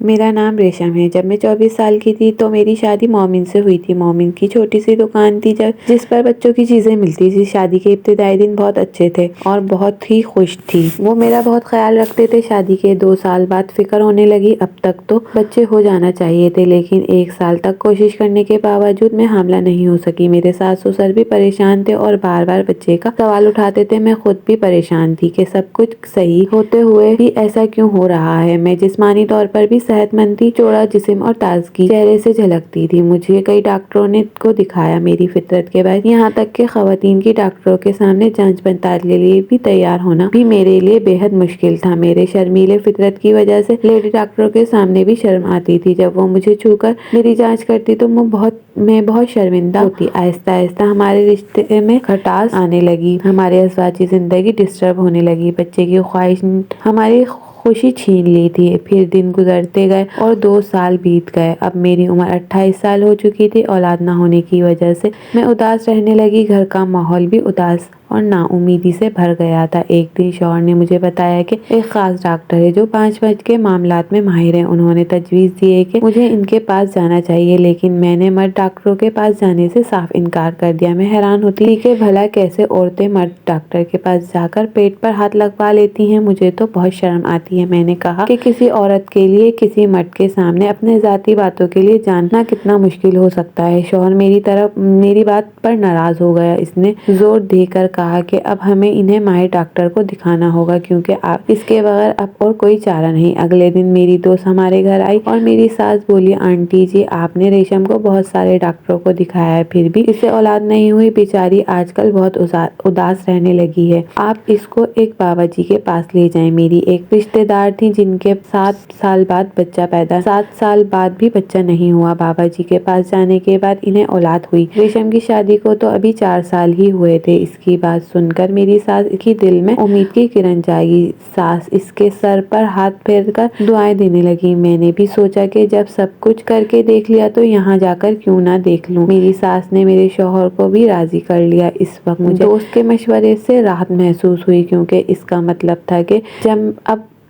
मेरा नाम रेशम है। जब मैं 24 साल की थी तो मेरी शादी मोमिन से हुई थी। मोमिन की छोटी सी दुकान थी जिस पर बच्चों की चीजें मिलती थी। शादी के इब्तिदाई दिन बहुत अच्छे थे और बहुत ही खुश थी। वो मेरा बहुत ख्याल रखते थे। शादी के 2 साल बाद फिक्र होने लगी, अब तक तो बच्चे हो जाना चाहिए थे, लेकिन 1 साल तक कोशिश करने के बावजूद मैं हामला नहीं हो सकी। मेरे सास ससुर भी परेशान थे और बार बार बच्चे का सवाल उठाते थे। मैं खुद भी परेशान थी कि सब कुछ सही होते हुए भी ऐसा क्यों हो रहा है। मैं जिस्मानी तौर पर भी सेहतमंद थी। चौड़ा जिस्म और ताजगी चेहरे से झलकती थी। मुझे कई डॉक्टरों ने को दिखाया मेरी फितरत के बाद, यहाँ तक कि खवातीन की डॉक्टरों के सामने जांच पड़ताल के लिए भी तैयार होना भी मेरे लिए बेहद मुश्किल था। मेरे शर्मीले फितरत की वजह से लेडी डॉक्टरों के सामने भी शर्म आती थी। जब वो मुझे छूकर मेरी जांच करती तो मैं बहुत शर्मिंदा होती। आहिस्ता आहिस्ता हमारे रिश्ते में खटास आने लगी। हमारी अज़वाजी जिंदगी डिस्टर्ब होने लगी। बच्चे की ख्वाहिश हमारी खुशी छीन ली थी। फिर दिन गुजरते गए और 2 साल बीत गए। अब मेरी उम्र 28 साल हो चुकी थी। औलाद न होने की वजह से मैं उदास रहने लगी। घर का माहौल भी उदास और नाउम्मीदी से भर गया था। एक दिन शौहर ने मुझे बताया कि एक खास डॉक्टर है जो 5 वर्ष के मामलात में माहिर है। उन्होंने तजवीज़ दी है कि मुझे इनके पास जाना चाहिए, लेकिन मैंने मर्द डॉक्टरों के पास जाने से साफ इनकार कर दिया। मैं हैरान होती थी कि भला कैसे औरतें मर्द डॉक्टर के पास जाकर पेट पर हाथ लगवा लेती हैं। मुझे तो बहुत शर्म आती है। मैंने कहा कि किसी औरत के लिए किसी मर्द के सामने अपने जाती बातों के लिए जानना कितना मुश्किल हो सकता है। शौहर मेरी बात पर नाराज हो गया। इसने जोर देकर कहा कि अब हमें इन्हें माहिर डॉक्टर को दिखाना होगा, क्योंकि आप इसके बगैर अब और कोई चारा नहीं। अगले दिन मेरी दोस्त हमारे घर आई और मेरी सास बोली, आंटी जी, आपने रेशम को बहुत सारे डॉक्टरों को दिखाया है, फिर भी इसे औलाद नहीं हुई। बेचारी आजकल बहुत उदास रहने लगी है। आप इसको एक बाबा जी के पास ले जाएं। मेरी एक रिश्तेदार थी जिनके 7 साल बाद 7 साल बाद भी बच्चा नहीं हुआ। बाबा जी के पास जाने के बाद इन्हें औलाद हुई। रेशम की शादी को तो अभी 4 साल ही हुए थे। इसकी बात सुनकर मेरी सास की दिल में उम्मीद की किरण जागी। सास इसके सर पर हाथ फेरकर दुआएं देने लगी। मैंने भी सोचा कि जब सब कुछ करके देख लिया तो यहाँ जाकर क्यों ना देख लूं। मेरी सास ने मेरे शौहर को भी राजी कर लिया। इस वक्त मुझे दोस्त के मशवरे से राहत महसूस हुई, क्योंकि इसका मतलब था कि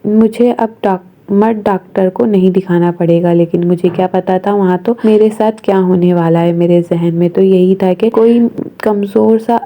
मुझे अब मर्द डॉक्टर को नहीं दिखाना पड़ेगा। लेकिन मुझे क्या पता था वहाँ तो मेरे साथ क्या होने वाला है। मेरे जहन में तो यही था कि कोई कमजोर सा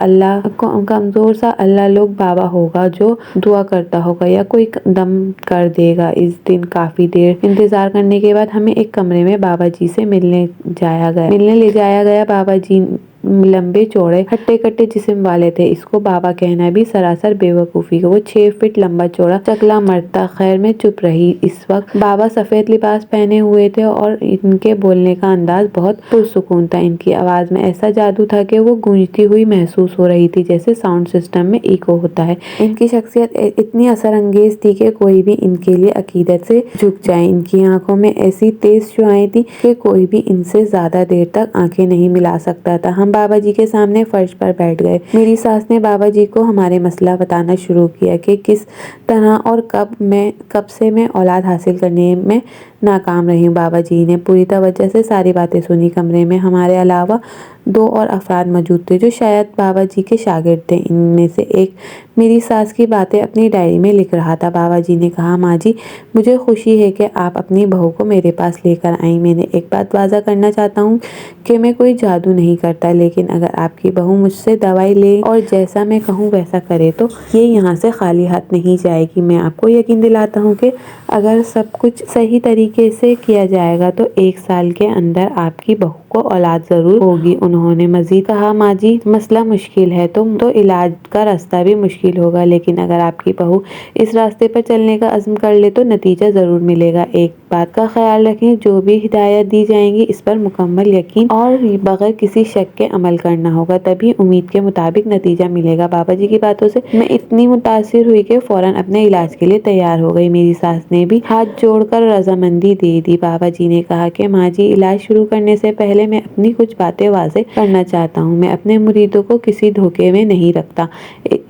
अल्लाह लोग बाबा होगा जो दुआ करता होगा या कोई दम कर देगा। इस दिन काफी देर इंतजार करने के बाद हमें एक कमरे में बाबा जी से मिलने ले जाया गया। बाबा जी लंबे चौड़े हट्टे कट्टे जिस्म वाले थे। इसको बाबा कहना भी सरासर बेवकूफी। वो 6 फीट लंबा चौड़ा चकला मर्द था। खैर मैं चुप रही। इस वक्त बाबा सफेद लिबास पहने हुए थे और इनके बोलने का अंदाज बहुत पुरसुकून था। इनकी आवाज में ऐसा जादू था कि वो गूंजती हुई महसूस हो रही थी, जैसे साउंड सिस्टम में इको होता है। इनकी शख्सियत इतनी असर अंगेज थी कि कोई भी इनके लिए अकीदत से झुक जाए। इनकी आंखों में ऐसी तेज शुआएं थी कि कोई भी इनसे ज्यादा देर तक आंखें नहीं मिला सकता था। हम बाबा जी के सामने फर्श पर बैठ गए। मेरी सास ने बाबा जी को हमारे मसला बताना शुरू किया कि किस तरह और कब से मैं औलाद हासिल करने में नाकाम रही हूँ। बाबा जी ने पूरी तवज्जो से सारी बातें सुनी। कमरे में हमारे अलावा 2 और अफराद मौजूद थे जो शायद बाबा जी के शागिर्द थे। इनमें से एक मेरी सास की बातें अपनी डायरी में लिख रहा था। बाबा जी ने कहा, माँ जी, मुझे खुशी है कि आप अपनी बहू को मेरे पास लेकर आई। मैंने एक बात वाज़ा करना चाहता हूँ कि मैं कोई जादू नहीं करता, लेकिन अगर आपकी बहू मुझसे दवाई ले और जैसा मैं कहूँ वैसा करे तो ये यहाँ से खाली हाथ नहीं जाएगी। मैं आपको यकीन दिलाता हूँ कि अगर सब कुछ सही तरीके से किया जाएगा तो 1 साल के अंदर आपकी बहू को औलाद जरूर होगी। उन्होंने मजीद कहा, माँ जी, मसला मुश्किल है तो इलाज का रास्ता भी मुश्किल होगा, लेकिन अगर आपकी बहू इस रास्ते पर चलने का अज़्म कर ले तो नतीजा जरूर मिलेगा। एक बात का ख्याल रखें, जो भी हिदायत दी जाएंगी इस पर मुकम्मल यकीन और बगैर किसी शक के अमल करना होगा, तभी उम्मीद के मुताबिक नतीजा मिलेगा। बाबा जी की बातों से मैं इतनी मुतासिर हुई कि फौरन अपने इलाज के लिए तैयार हो गई। मेरी सास ने भी हाथ जोड़कर रजामंदी दे दी। बाबा जी ने कहा कि माँ जी, इलाज शुरू करने से पहले मैं अपनी कुछ बातें वाज़े करना चाहता हूँ। मैं अपने मुरीदों को किसी धोखे में नहीं रखता।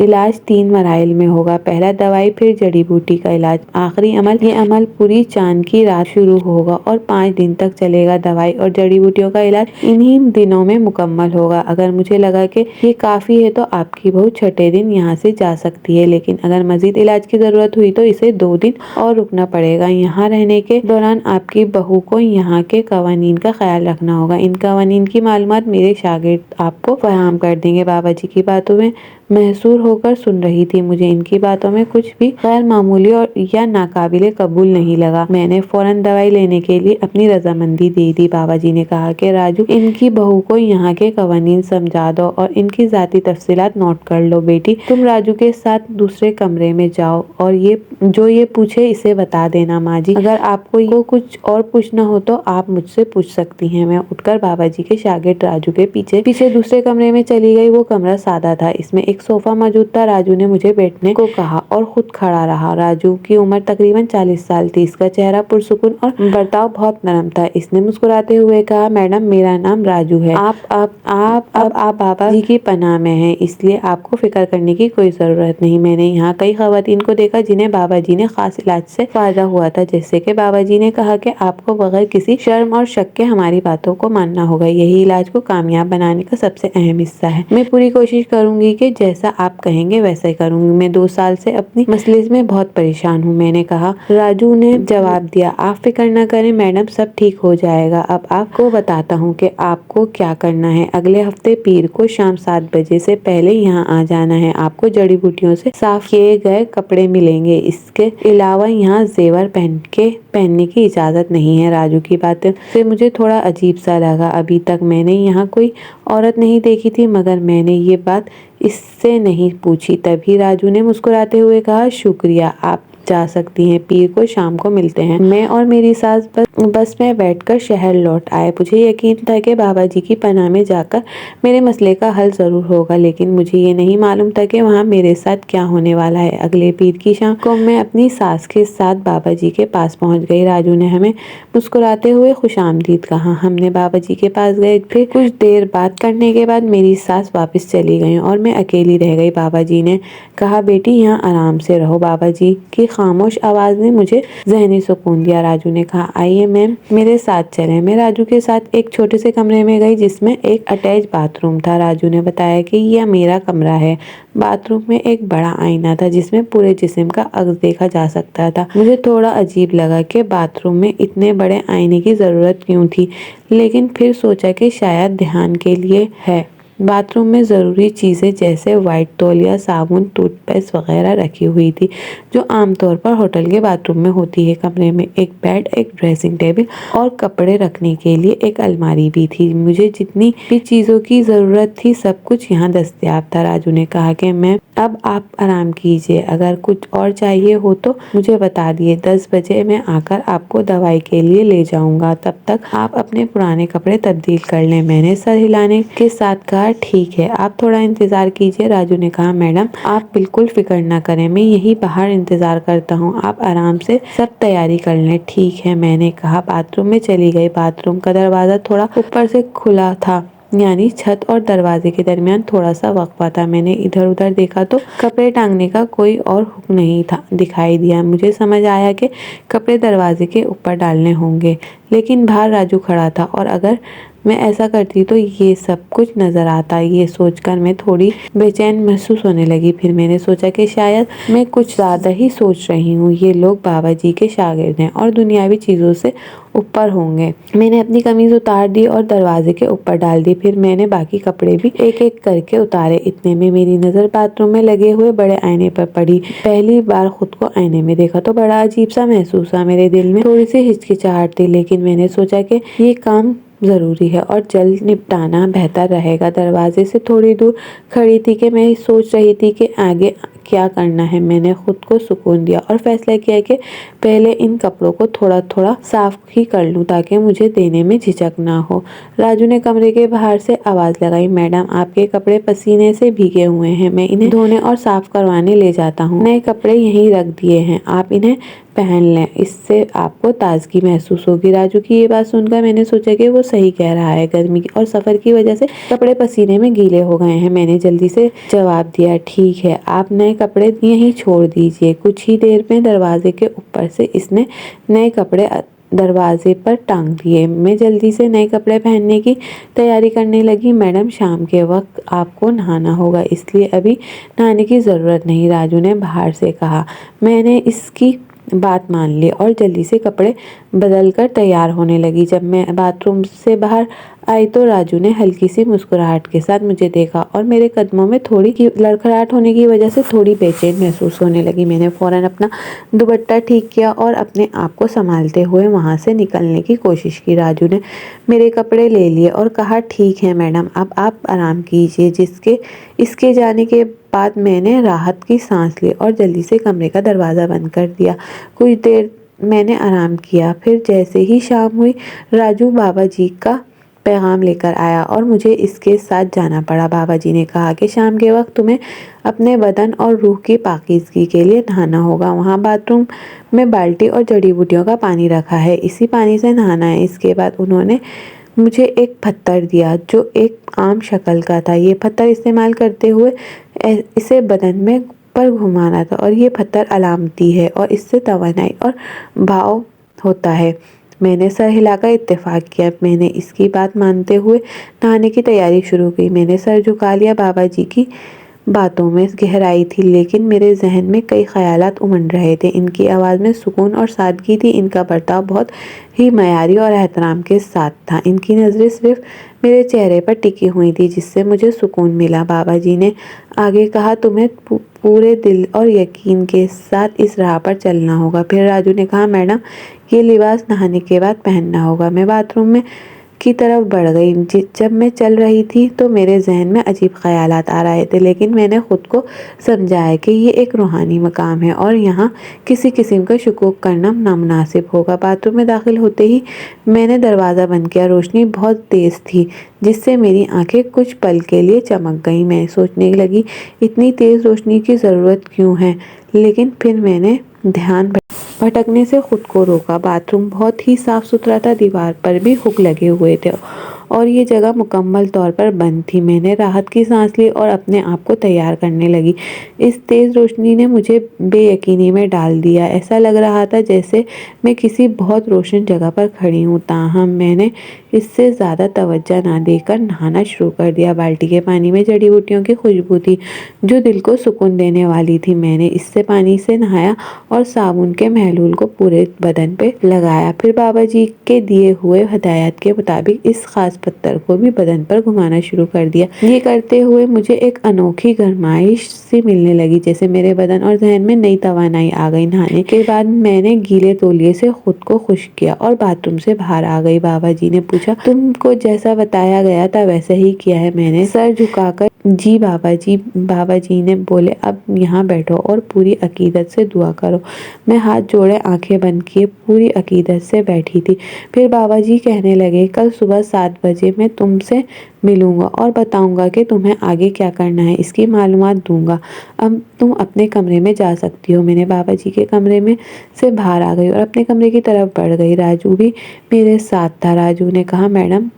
इलाज 3 मराइल में होगा। पहला दवाई, फिर जड़ी बूटी का इलाज, आखिरी अमल। ये अमल पूरी चांद की रात शुरू होगा और 5 दिन तक चलेगा। दवाई और जड़ी बूटियों का इलाज इन्हीं दिनों में मुकम्मल होगा। अगर मुझे लगा कि ये काफ़ी है तो आपकी बहू छठे दिन यहाँ से जा सकती है, लेकिन अगर मजीद इलाज की ज़रूरत हुई तो इसे 2 दिन और रुकना पड़ेगा। यहाँ रहने के दौरान आपकी बहू को यहाँ के कवानीन का ख्याल रखना होगा। इन कवानीन की मालूमात मेरे शागिर्द आपको फराहम कर देंगे। बाबा जी की बातों में महसूर होकर सुन रही थी। मुझे इनकी बातों में कुछ भी गैर मामूली और या नाकाबिले कबूल नहीं लगा। मैंने फौरन दवाई लेने के लिए अपनी रजामंदी दे दी। बाबा जी ने कहा कि राजू, इनकी बहू को यहाँ के कवानीन समझा दो और इनकी जाती तफसीलात नोट कर लो। बेटी, तुम राजू के साथ दूसरे कमरे में जाओ और ये पूछे इसे बता देना। माँ जी, अगर आपको कुछ और पूछना हो तो आप मुझसे पूछ सकती हैं। मैं उठकर बाबा जी के शागिर्द राजू के पीछे दूसरे कमरे में चली गई। वो कमरा सादा था। इसमें एक सोफा मौजूद था। राजू ने मुझे बैठने को कहा और खुद खड़ा रहा। राजू की उम्र तकरीबन 40 साल थी। इसका चेहरा पुरसुकून और बर्ताव बहुत नरम था। इसने मुस्कुराते हुए कहा, मैडम, मेरा नाम राजू है। आप बाबा जी की पनाह में हैं, इसलिए आपको फिक्र करने की कोई जरूरत नहीं। मैंने यहाँ कई खवातीन को देखा जिन्हें बाबा जी ने खास इलाज से फायदा हुआ था। जैसे कि बाबा जी ने कहा कि आपको बगैर किसी शर्म और शक के हमारी बातों को मानना होगा। यही इलाज को कामयाब बनाने का सबसे अहम हिस्सा है। मैं पूरी कोशिश करूंगी कि जैसा आप कहेंगे वैसा ही करूंगी। मैं 2 साल से अपनी मसले में बहुत परेशान हूँ, मैंने कहा। राजू ने जवाब दिया, आप फिक्र न करें मैडम, सब ठीक हो जाएगा। अब आपको बताता हूँ कि आपको क्या करना है। अगले हफ्ते पीर को शाम 7 बजे से पहले यहाँ आ जाना है। आपको जड़ी बूटियों से साफ किए गए कपड़े मिलेंगे। इसके अलावा यहाँ जेवर पहनने की इजाजत नहीं है। राजू की बातें से मुझे थोड़ा अजीब सा लगा। अभी तक मैंने यहाँ कोई औरत नहीं देखी थी, मगर मैंने ये बात इससे नहीं पूछी। तभी राजू ने मुस्कुराते हुए कहा, शुक्रिया, आप जा सकती हैं। पीर को शाम को मिलते हैं। मैं और मेरी सास बस में बैठकर शहर लौट आए। मुझे यकीन था कि बाबा जी की पनाह में जाकर मेरे मसले का हल जरूर होगा, लेकिन मुझे ये नहीं मालूम था कि वहाँ मेरे साथ क्या होने वाला है। अगले पीर की शाम को मैं अपनी सास के साथ बाबा जी के पास पहुँच गई। राजू ने हमें मुस्कुराते हुए खुशामदीद कहा। हमने बाबा जी के पास गए। फिर कुछ देर बात करने के बाद मेरी सास वापस चली गई और मैं अकेली रह गई। बाबा जी ने कहा, बेटी, यहाँ आराम से रहो। बाबा जी की खामोश आवाज ने मुझे ज़हनी सुकून दिया। राजू ने कहा, आइए मैम, मेरे साथ चलें। मैं राजू के साथ एक छोटे से कमरे में गई जिसमें एक अटैच बाथरूम था। राजू ने बताया कि यह मेरा कमरा है। बाथरूम में एक बड़ा आईना था जिसमें पूरे जिस्म का अक्स देखा जा सकता था। मुझे थोड़ा अजीब लगा कि बाथरूम में इतने बड़े आईने की ज़रूरत क्यों थी, लेकिन फिर सोचा कि शायद ध्यान के लिए है। बाथरूम में ज़रूरी चीज़ें जैसे वाइट तौलिया, साबुन, टूथपेस्ट वगैरह रखी हुई थी, जो आमतौर पर होटल के बाथरूम में होती है। कमरे में एक बेड, एक ड्रेसिंग टेबल और कपड़े रखने के लिए एक अलमारी भी थी। मुझे जितनी भी चीज़ों की ज़रूरत थी सब कुछ यहाँ दस्तयाब था। राजू ने कहा कि मैम, अब आप आराम कीजिए, अगर कुछ और चाहिए हो तो मुझे बता दिए। 10 बजे मैं आकर आपको दवाई के लिए ले जाऊंगा। तब तक आप अपने पुराने कपड़े तब्दील कर लें। मैंने सर हिलाने के साथ कहा, ठीक है, आप थोड़ा इंतजार कीजिए। राजू ने कहा, मैडम, आप बिल्कुल फिक्र न करें, मैं यही बाहर इंतजार करता हूँ। आप आराम से सब तैयारी कर लें। ठीक है, मैंने कहा। बाथरूम में चली गई। बाथरूम का दरवाजा थोड़ा ऊपर से खुला था, यानी छत और दरवाजे के दरमियान थोड़ा सा वक्फा था। मैंने इधर उधर देखा तो कपड़े टांगने का कोई और हुक्म नहीं था दिखाई दिया। मुझे समझ आया कि कपड़े दरवाजे के ऊपर डालने होंगे, लेकिन बाहर राजू खड़ा था और अगर मैं ऐसा करती तो ये सब कुछ नजर आता। ये सोचकर मैं थोड़ी बेचैन महसूस होने लगी। फिर मैंने सोचा कि शायद मैं कुछ ज़्यादा ही सोच रही हूँ। ये लोग बाबा जी के शागिर्द हैं और दुनियावी चीज़ों से ऊपर होंगे। मैंने अपनी कमीज उतार दी और दरवाजे के ऊपर डाल दी। फिर मैंने बाकी कपड़े भी एक एक करके उतारे। इतने में मेरी नज़र बाथरूम में लगे हुए बड़े आईने पर पड़ी। पहली बार खुद को आईने में देखा तो बड़ा अजीब सा महसूस हुआ। मेरे दिल में थोड़ी सी हिचकिचाहट थी, लेकिन मैंने सोचा कि ये काम ज़रूरी है और जल्द निपटाना बेहतर रहेगा। दरवाजे से थोड़ी दूर खड़ी थी कि मैं सोच रही थी कि आगे क्या करना है। मैंने खुद को सुकून दिया और फैसला किया कि पहले इन कपड़ों को थोड़ा थोड़ा साफ ही कर लूं ताकि मुझे देने में झिझक ना हो। राजू ने कमरे के बाहर से आवाज़ लगाई, मैडम, आपके कपड़े पसीने से भीगे हुए हैं, मैं इन्हें धोने और साफ करवाने ले जाता हूँ। नए कपड़े यहीं रख दिए हैं, आप इन्हें पहन लें, इससे आपको ताजगी महसूस होगी। राजू की ये बात सुनकर मैंने सोचा कि वो सही कह रहा है। गर्मी और सफ़र की वजह से कपड़े पसीने में गीले हो गए हैं। मैंने जल्दी से जवाब दिया, ठीक है, आप नए कपड़े यहीं छोड़ दीजिए। कुछ ही देर में दरवाजे के ऊपर से इसने नए कपड़े दरवाजे पर टांग दिए। मैं जल्दी से नए कपड़े पहनने की तैयारी करने लगी। मैडम, शाम के वक्त आपको नहाना होगा, इसलिए अभी नहाने की ज़रूरत नहीं, राजू ने बाहर से कहा। मैंने इसकी बात मान ली और जल्दी से कपड़े बदल कर तैयार होने लगी। जब मैं बाथरूम से बाहर आई तो राजू ने हल्की सी मुस्कुराहट के साथ मुझे देखा और मेरे कदमों में थोड़ी की लड़खड़ाहट होने की वजह से थोड़ी बेचैन महसूस होने लगी। मैंने फ़ौरन अपना दुपट्टा ठीक किया और अपने आप को संभालते हुए वहाँ से निकलने की कोशिश की। राजू ने मेरे कपड़े ले लिए और कहा, ठीक है मैडम, अब आप आराम कीजिए। इसके जाने के बाद मैंने राहत की सांस ली और जल्दी से कमरे का दरवाज़ा बंद कर दिया। कुछ देर मैंने आराम किया, फिर जैसे ही शाम हुई राजू बाबा जी का पैगाम लेकर आया और मुझे इसके साथ जाना पड़ा। बाबा जी ने कहा कि शाम के वक्त तुम्हें अपने बदन और रूह की पाकीज़गी के लिए नहाना होगा। वहाँ बाथरूम में बाल्टी और जड़ी बूटियों का पानी रखा है, इसी पानी से नहाना है। इसके बाद उन्होंने मुझे एक पत्थर दिया जो एक आम शक्ल का था। ये पत्थर इस्तेमाल करते हुए इसे बदन में पर घुमाना था और ये पत्थर अलामती है और इससे तवानाई और भाव होता है। मैंने सर हिलाकर इत्तेफाक किया। मैंने इसकी बात मानते हुए नहाने की तैयारी शुरू की। मैंने सर झुका लिया। बाबा जी की बातों में गहराई थी, लेकिन मेरे जहन में कई ख्यालात उमड़ रहे थे। इनकी आवाज़ में सुकून और सादगी थी। इनका बर्ताव बहुत ही मयारी और एहतराम के साथ था। इनकी नज़रें सिर्फ मेरे चेहरे पर टिकी हुई थी, जिससे मुझे सुकून मिला। बाबा जी ने आगे कहा, तुम्हें पूरे दिल और यकीन के साथ इस राह पर चलना होगा। फिर राजू ने कहा, मैडम, ये लिबास नहाने के बाद पहनना होगा। मैं बाथरूम में की तरफ बढ़ गई। जब मैं चल रही थी तो मेरे जहन में अजीब ख्यालात आ रहे थे, लेकिन मैंने खुद को समझाया कि ये एक रूहानी मकाम है और यहाँ किसी किस्म का शुकूक करना नामुनासिब होगा। बाथरूम में दाखिल होते ही मैंने दरवाज़ा बंद किया। रोशनी बहुत तेज़ थी, जिससे मेरी आंखें कुछ पल के लिए चमक गईं। मैं सोचने लगी, इतनी तेज़ रोशनी की ज़रूरत क्यों है, लेकिन फिर मैंने ध्यान भटकने से खुद को रोका। बाथरूम बहुत ही साफ सुथरा था, दीवार पर भी हुक लगे हुए थे और ये जगह मुकम्मल तौर पर बंद थी। मैंने राहत की सांस ली और अपने आप को तैयार करने लगी। इस तेज़ रोशनी ने मुझे बेयकीनी में डाल दिया। ऐसा लग रहा था जैसे मैं किसी बहुत रोशन जगह पर खड़ी हूँ। ताहम मैंने इससे ज़्यादा तवज्जो ना देकर नहाना शुरू कर दिया। बाल्टी के पानी में जड़ी बूटियों की खुशबू थी जो दिल को सुकून देने वाली थी। मैंने इससे पानी से नहाया और साबुन के महलूल को पूरे बदन पे लगाया। फिर बाबा जी के दिए हुए हदायत के मुताबिक इस खास पत्थर को भी बदन पर घुमाना शुरू कर दिया। ये करते हुए मुझे एक अनोखी गरमाइश सी मिलने लगी, जैसे मेरे बदन और जहन में नई तवानाई आ गई। नहाने के बाद मैंने गीले तौलिए से खुद को खुश्क किया और बाथरूम से बाहर आ गई। बाबा जी ने पूछा, तुमको जैसा बताया गया था वैसा ही किया है? मैंने सर झुकाकर जी बाबा जी। बाबा जी ने बोले, अब यहाँ बैठो और पूरी अकीदत से दुआ करो। मैं हाथ जोड़े आंखें बंद किए पूरी अकीदत से बैठी थी। फिर बाबा जी कहने लगे, कल सुबह 7 बजे मैं तुमसे मिलूंगा और बताऊंगा कि तुम्हें आगे क्या करना है, इसकी मालूमात दूंगा। अब तुम अपने कमरे में जा सकती हो। मैंने बाबा जी के कमरे में से बाहर आ गई और अपने कमरे की तरफ बढ़ गई। राजू भी मेरे साथ था। राजू ने कहा, मैडम,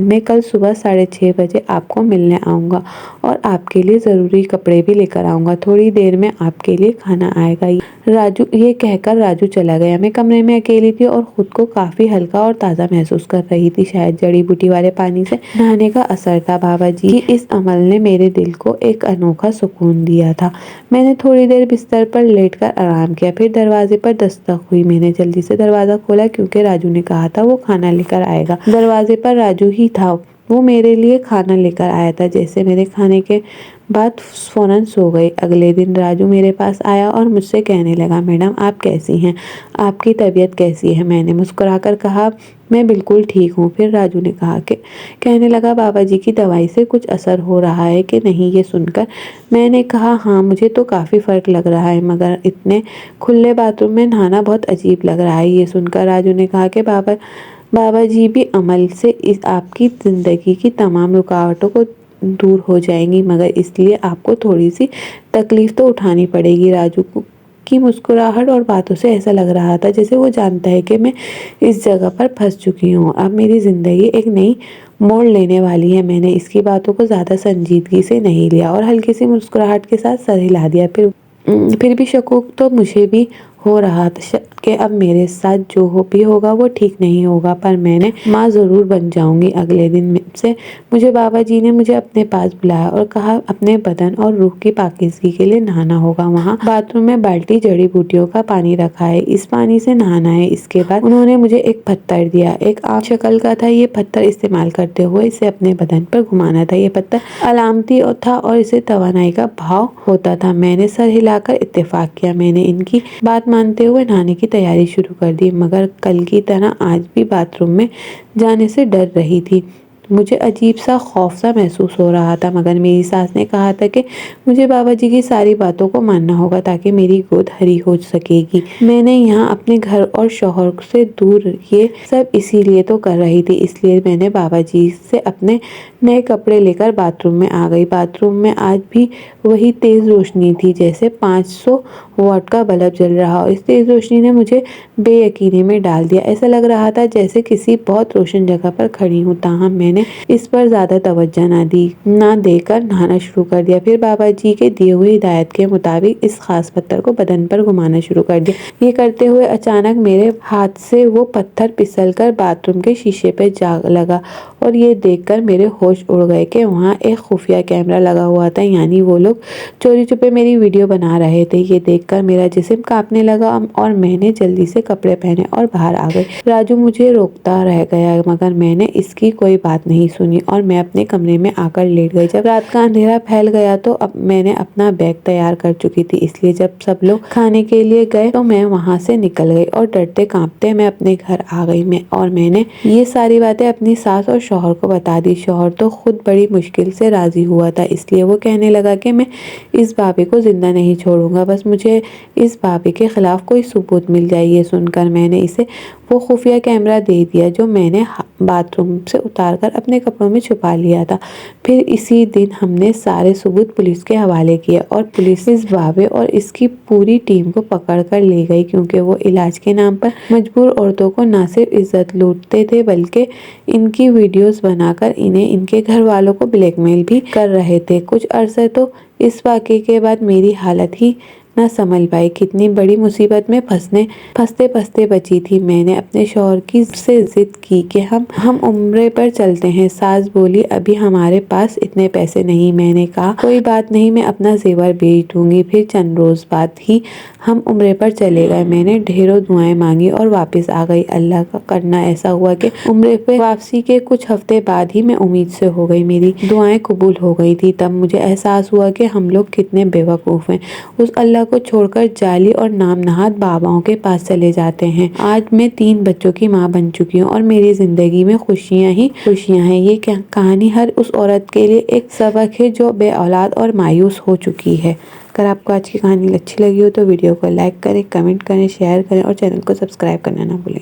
मैं कल सुबह 6:30 बजे आपको मिलने आऊँगा और आपके लिए ज़रूरी कपड़े भी लेकर आऊँगा। थोड़ी देर में आपके लिए खाना आएगा। ये कहकर राजू चला गया। मैं कमरे में अकेली थी और खुद को काफ़ी हल्का और ताज़ा महसूस कर रही थी। शायद जड़ी बूटी वाले पानी से नहाने का असर था। बाबा जी की इस अमल ने मेरे दिल को एक अनोखा सुकून दिया था। मैंने थोड़ी देर बिस्तर पर लेटकर आराम किया। फिर दरवाजे पर दस्तक हुई। मैंने जल्दी से दरवाज़ा खोला क्योंकि राजू ने कहा था वो खाना लेकर आएगा। दरवाजे पर राजू ही था। वो मेरे लिए खाना लेकर आया था। जैसे मेरे खाने के बाद फ़ौरन सो गई। अगले दिन राजू मेरे पास आया और मुझसे कहने लगा, मैडम, आप कैसी हैं? आपकी तबीयत कैसी है? मैंने मुस्कुराकर कहा, मैं बिल्कुल ठीक हूँ। फिर राजू ने कहने लगा, बाबा जी की दवाई से कुछ असर हो रहा है कि नहीं? ये सुनकर मैंने कहा, हाँ, मुझे तो काफ़ी फ़र्क लग रहा है, मगर इतने खुले बाथरूम में नहाना बहुत अजीब लग रहा है। ये सुनकर राजू ने कहा कि बाबा जी भी अमल से इस आपकी ज़िंदगी की तमाम रुकावटों को दूर हो जाएंगी, मगर इसलिए आपको थोड़ी सी तकलीफ़ तो उठानी पड़ेगी। राजू की मुस्कुराहट और बातों से ऐसा लग रहा था जैसे वो जानता है कि मैं इस जगह पर फंस चुकी हूँ। अब मेरी ज़िंदगी एक नई मोड़ लेने वाली है। मैंने इसकी बातों को ज़्यादा संजीदगी से नहीं लिया और हल्की सी मुस्कुराहट के साथ सर हिला दिया। फिर भी शकूक तो मुझे भी हो रहा था। कि अब मेरे साथ जो भी होगा वो ठीक नहीं होगा, पर मैंने माँ ज़रूर बन जाऊंगी। अगले दिन से मुझे बाबा जी ने मुझे अपने पास बुलाया और कहा अपने बदन और रूह की पाकीज़गी के लिए नहाना होगा। वहाँ बाथरूम में बाल्टी जड़ी बूटियों का पानी रखा है, इस पानी से नहाना है। इसके बाद उन्होंने मुझे एक पत्थर दिया, एक आम शक्ल का था। ये पत्थर इस्तेमाल करते हुए इसे अपने बदन पर घुमाना था। ये पत्थर अलामती था और इसे तवानाई का भाव होता था। मैंने सर हिलाकर इत्तेफाक किया। मैंने इनकी बात मानते हुए नहाने की तैयारी शुरू कर दी, मगर कल की तरह आज भी बाथरूम में जाने से डर रही थी। मुझे अजीब सा खौफ सा महसूस हो रहा था, मगर मेरी सास ने कहा था कि मुझे बाबा जी की सारी बातों को मानना होगा ताकि मेरी गोद हरी हो सकेगी। मैंने यहाँ अपने घर और शौहर से दूर ये सब इसीलिए तो कर रही थी। इसलिए मैंने बाबा जी से अपने नए कपड़े लेकर बाथरूम में आ गई। बाथरूम में आज भी वही तेज रोशनी थी, जैसे 500 वाट का बल्ब जल रहा हो। इस तेज रोशनी ने मुझे बेयकीनी में डाल दिया। ऐसा लग रहा था जैसे किसी बहुत रोशन जगह पर खड़ी हूँ। ताहम मैंने इस पर ज्यादा तवज्जो ना देकर नहाना शुरू कर दिया। फिर बाबा जी के दिए हुए हिदायत के मुताबिक इस खास पत्थर को बदन पर घुमाना शुरू कर दिया। ये करते हुए अचानक मेरे हाथ से वो पत्थर फिसलकर बाथरूम के शीशे पे जा लगा और ये देखकर मेरे होश उड़ गए कि वहाँ एक खुफिया कैमरा लगा हुआ था, यानी वो लोग चोरी छुपे मेरी वीडियो बना रहे थे। ये देखकर मेरा जिस्म कांपने लगा और मैंने जल्दी से कपड़े पहने और बाहर आ गई। राजू मुझे रोकता रह गया, मगर मैंने इसकी कोई बात नहीं सुनी और मैं अपने कमरे में आकर लेट गई। जब रात का अंधेरा फैल गया तो अब मैंने अपना बैग तैयार कर चुकी थी, इसलिए जब सब लोग खाने के लिए गए तो मैं वहाँ से निकल गई और डरते कांपते मैं अपने घर आ गई। मैंने ये सारी बातें अपनी सास और शौहर को बता दी। शौहर तो खुद बड़ी मुश्किल से राजी हुआ था, इसलिए वो कहने लगा कि मैं इस भाभी को जिंदा नहीं छोड़ूंगा, बस मुझे इस भाभी के खिलाफ कोई सबूत मिल जाए। ये सुनकर मैंने इसे वो खुफिया कैमरा दे दिया जो मैंने बाथरूम से उतारकर अपने कपड़ों में छुपा लिया था। फिर इसी दिन हमने सारे सबूत पुलिस के हवाले किए और पुलिस इस भाभी और इसकी पूरी टीम को पकड़ कर ले गई, क्योंकि वो इलाज के नाम पर मजबूर औरतों को न सिर्फ इज्जत लूटते थे बल्कि इनकी वीडियोस बनाकर इन्हें इनके घर वालों को ब्लैकमेल भी कर रहे थे। कुछ अरसे तो इस वाक़े के बाद मेरी हालत ही न संभल पाई। कितनी बड़ी मुसीबत में फंसते फंसते बची थी। मैंने अपने शौहर की से जिद की कि हम उम्रे पर चलते हैं। सास बोली अभी हमारे पास इतने पैसे नहीं। मैंने कहा कोई बात नहीं, मैं अपना जेवर बेच दूंगी। फिर चंद रोज बाद ही हम उम्रे पर चले गए। मैंने ढेरों दुआएं मांगी और वापस आ गई। अल्लाह का करना ऐसा हुआ कि उम्रे पे वापसी के कुछ हफ्ते बाद ही मैं उम्मीद से हो गई। मेरी दुआएं कबूल हो गई थी। तब मुझे एहसास हुआ कि हम लोग कितने बेवकूफ़ हैं, उस अल्लाह को छोड़कर जाली और नाम नहाद बाबाओं के पास चले जाते हैं। आज मैं 3 बच्चों की माँ बन चुकी हूँ और मेरी जिंदगी में खुशियाँ ही खुशियाँ हैं। ये कहानी हर उस औरत के लिए एक सबक है जो बे औलाद और मायूस हो चुकी है। अगर आपको आज की कहानी अच्छी लगी हो तो वीडियो को लाइक करें, कमेंट करें, शेयर करें और चैनल को सब्सक्राइब करना ना भूलें।